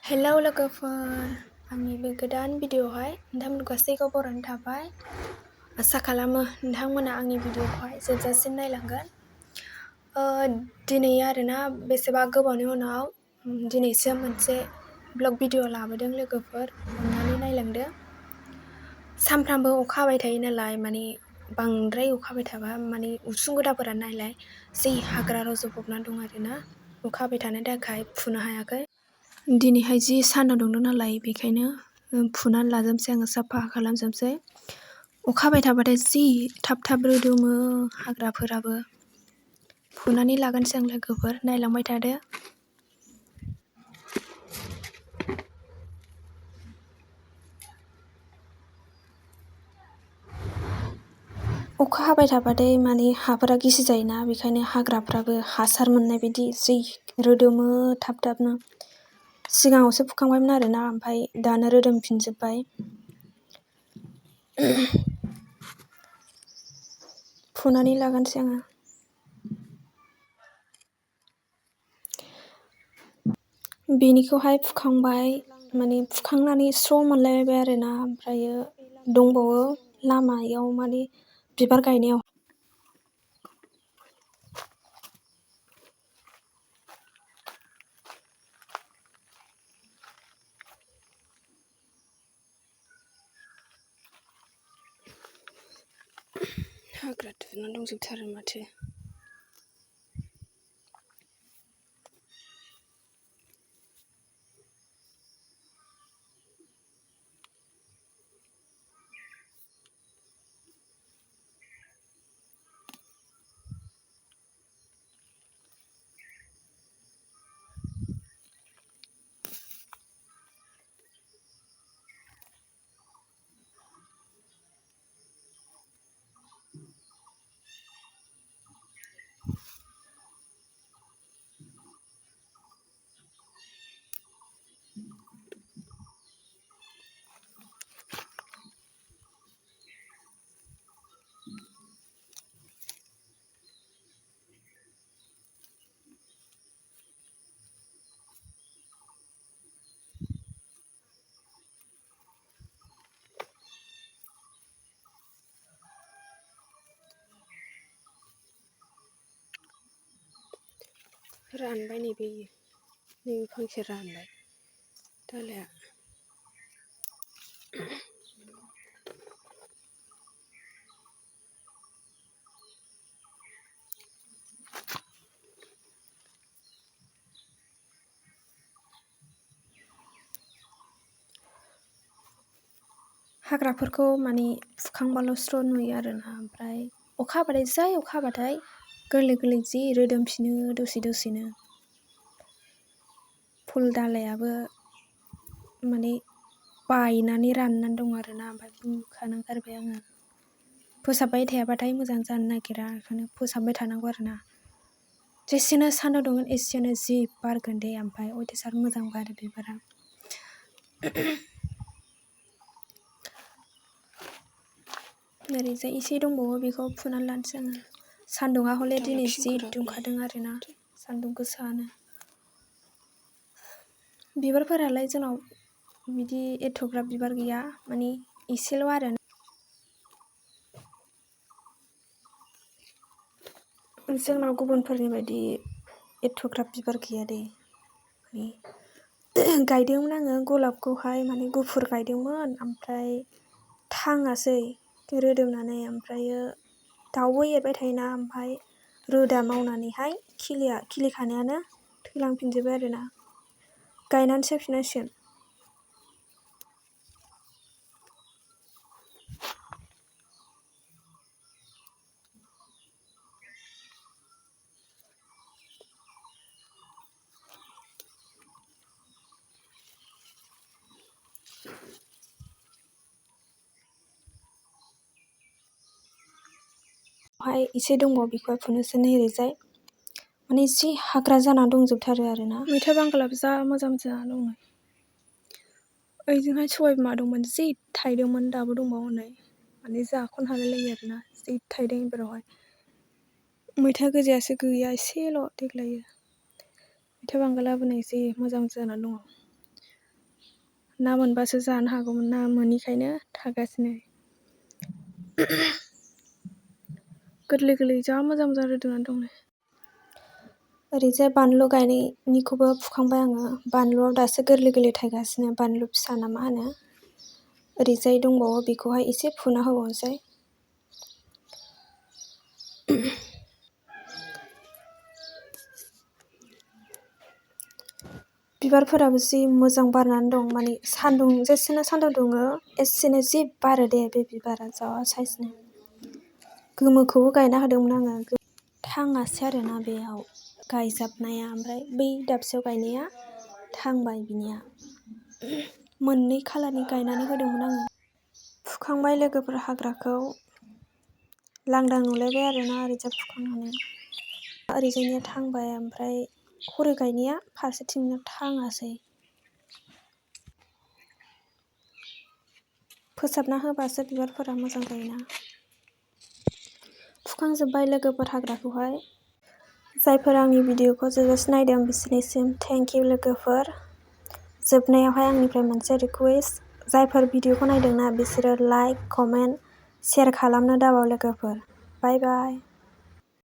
Hello लोगोफोर, आंनि बे गोदान भिडिअ'आवहाय नोंथांमोन गासैखौ बरायनाय थाबाय। आसा खालामो नोंथांमोना आंनि भिडिअ'खौहाय जोबजासिम नायलांगोन। दिनै आरोना बेसेबा गोबावनि उनाव दिनैसो मोनसे ब्लग भिडिअ' लाबोदों लोगोफोर, अननानै नायलांदो। सानफ्रामबो अखा हाबाय थायो नालाय, बांद्राय अखा हाबाय थाबा उसुं गुदाफोरा नायलाय जि हाग्रा रज'बना दं आरोना, अखा हाबाय थानायनि थाखाय फुनो हायाखै। दिनैहाय जि सान्दुं दुंदों नालाय, बेखायनो फुनानै लाजोबसै आङो, साफा खालामजोबसै। अखा हाबाय थाबाथाय जि थाब थाब रोदोमो हाग्राफोराबो। फुनानै लागोनसै आं लोगोफोर, नायलांबाय थादो। अखा हाबाय थाबाथाय हाफोरा गिसि जायोना, बेखायनो हाग्राफ्राबो हासार मोननाय बायदि जि रोदोमो थाब थाबनो। सिगाङावसो फुखांबायमोन आरोना, ओमफ्राय दानो रोदोमफिनजोब्बाय। फुनानै लागोनसै आङो। बेनिखौहाय फुखांबाय, फुखांनानै स्र' मोनलायबाय आरोना, ओमफ्रायो दंबावो लामायाव बिबार गायनायाव। हाग्रा दुना दंजोबथारो माथो। रानबाय नैबे फांसे रानबाय दालाइया। हाग्राफोरखौ फुखांबाल' स्र' नुयो आरोना, ओमफ्राय अखा हाबाथाय गोरलै गोरलै जि रोदोमफिनो दसे दसेनो। फुल दालाइयाबो बायनानै राननानै दं आरोना, ओमफ्राय बुखाना गारबाय आङो। फोसाबबाय थायाबाथाय मोजां जानो नागिरा, ओंखायनो फोसाबबाय थानांगौ आरोना। जेसेनो सान्दुं दुंगोन एसेनो जि बारगोन दे, ओमफ्राय अयथासार मोजां बारो बिबारा। ओरैजाय एसे दंबावो, बेखौ फुनानै लानोसै आङो। सान्दुङा हले दिनै जि दुंखादों आरोना, सान्दुं गोसानो। बिबारफोरालाय जोंनाव बिदि एथ'ग्राब बिबार गैया, एसेल' आरो। जोंनाव गुबुनफोरनि बायदि एथ'ग्राब बिबार गैया दे। गायदोंमोन आङो गलाबखौहाय, गुफुर गायदोंमोन, ओमफ्राय थाङासै रोदोमनानै। ओमफ्रायो दाउबो एरबाय थायोना, ओमफ्राय रोदा मावनानैहाय खिलिखानायानो थैलांफिनजोब्बाय आरोना। गायनानैसो फुफिननांसिगोन। एसे दंबावो, बेखौहाय फुनोसै ओरैजाय। जि हाग्रा जाना दंजोबथारो आरोना। मैथा बांगालाबो जा मोजां जाना दं। ओइजोंहाय सबाय बिमा दंमोन, जि थाइदोंमोन, दाबो दंबावो नै। जाख'नो हालायलायो आरोना, जि थाइदों एबारावहाय। मैथा गोजायासो गैया, एसेल' देग्लायो। मैथा बांगालाबो नै जि मोजां जाना दङ। ना मोनबासो जानो हागौमोन, ना मोनिखायनो थागासिनो। गोरलै गोरलै जा मोजां मोजां रोदोमनानै दं नै। ओरैजाय बानलु गायनायनिखौबो फुखांबाय आङो। बानलुआव दासो गोरलै गोरलै थायगासिनो, बानलु फिसा ना मा होनो। ओरैजाय दंबावो, बेखौहाय एसे फुना होबावनोसै। बिबारफोराबो जि मोजां बारनानै दं, माने सान्दुं जेसेनो सान्दुं दुङो एसेनो जि बारो दे बे बिबारा, जा साइसनो। गोमोखौबो गायना होदोंमोन आङो, थाङासै आरोना बेयाव गायजाबनाया। ओमफ्राय बै दाबसेयाव गायनाया थांबाय बिनिया। मोननै खालारनि गायनानै होदोंमोन आङो। फुखांबाय लोगोफोर हाग्राखौ, लांदां नुलायबाय आरोना ओरैजाय फुखांनानै। ओरैजायनिया थांबाय, ओमफ्राय हरै गायनाया फारसेथिंनिया थाङासै। फोसाबना होबासो बिबारफोरा मोजां जायोना। फुखांजोब्बाय लोगोफोर हाग्राखौहाय। जायफोर आंनि भिडिअखौ जोबजासिम नायदों बिसोरनिसिम थेंक इउ लोगोफोर। जोबनायावहाय आंनिफ्राय मोनसे रिकुवेस्ट, जायफोर भिडिअखौ नायदोंना बिसोरो लाइक, कमेन्ट, शेयार खालामनो दाबाव लोगोफोर। बाय बाय।